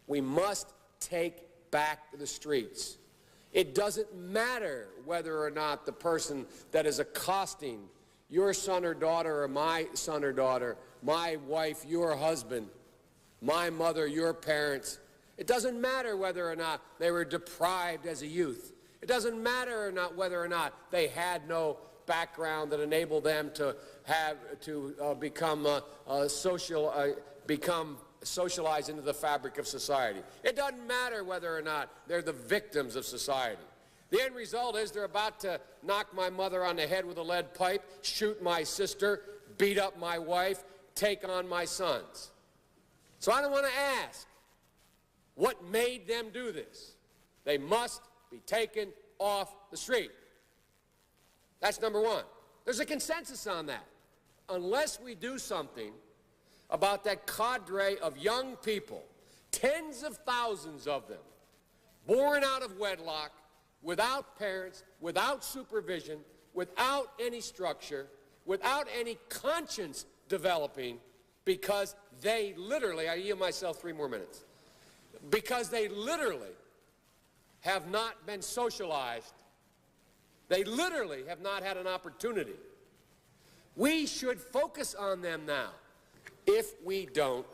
We must take back the streets. It doesn't matter whether or not the person that is accosting your son or daughter or my son or daughter, my wife, your husband, my mother, your parents. It doesn't matter whether or not they were deprived as a youth. It doesn't matter or not whether or not they had no background that enabled them to become socialized into the fabric of society. It doesn't matter whether or not they're the victims of society. The end result is they're about to knock my mother on the head with a lead pipe, shoot my sister, beat up my wife, take on my sons. So I don't want to ask what made them do this. They must be taken off the street. That's number one. There's a consensus on that. Unless we do something about that cadre of young people, tens of thousands of them, born out of wedlock, without parents, without supervision, without any structure, without any conscience developing, because they literally, I yield myself 3 more minutes, because they literally have not been socialized. They literally have not had an opportunity. We should focus on them now. If we don't,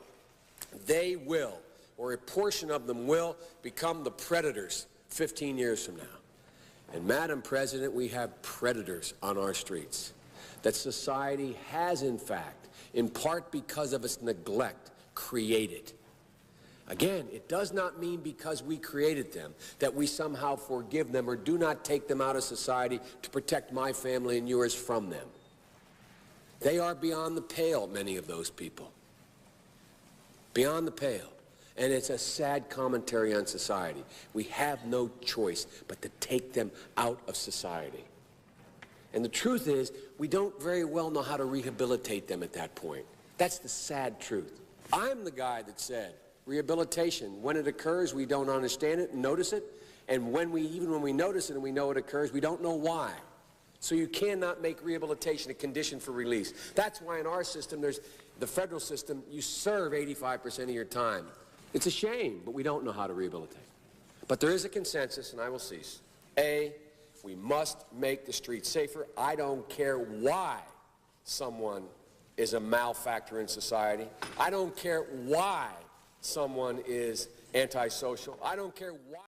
they will, or a portion of them will, become the predators 15 years from now. And Madam President, we have predators on our streets that society has, in fact, in part because of its neglect, created. Again, it does not mean because we created them that we somehow forgive them or do not take them out of society to protect my family and yours from them. They are beyond the pale, many of those people. Beyond the pale. And it's a sad commentary on society. We have no choice but to take them out of society. And the truth is, we don't very well know how to rehabilitate them at that point. That's the sad truth. I'm the guy that said, rehabilitation, when it occurs, we don't understand it and notice it. And even when we notice it and we know it occurs, we don't know why. So you cannot make rehabilitation a condition for release. That's why in our system, the federal system, you serve 85% of your time. It's a shame, but we don't know how to rehabilitate. But there is a consensus, and I will cease. A, we must make the streets safer. I don't care why someone is a malefactor in society. I don't care why someone is antisocial. I don't care why.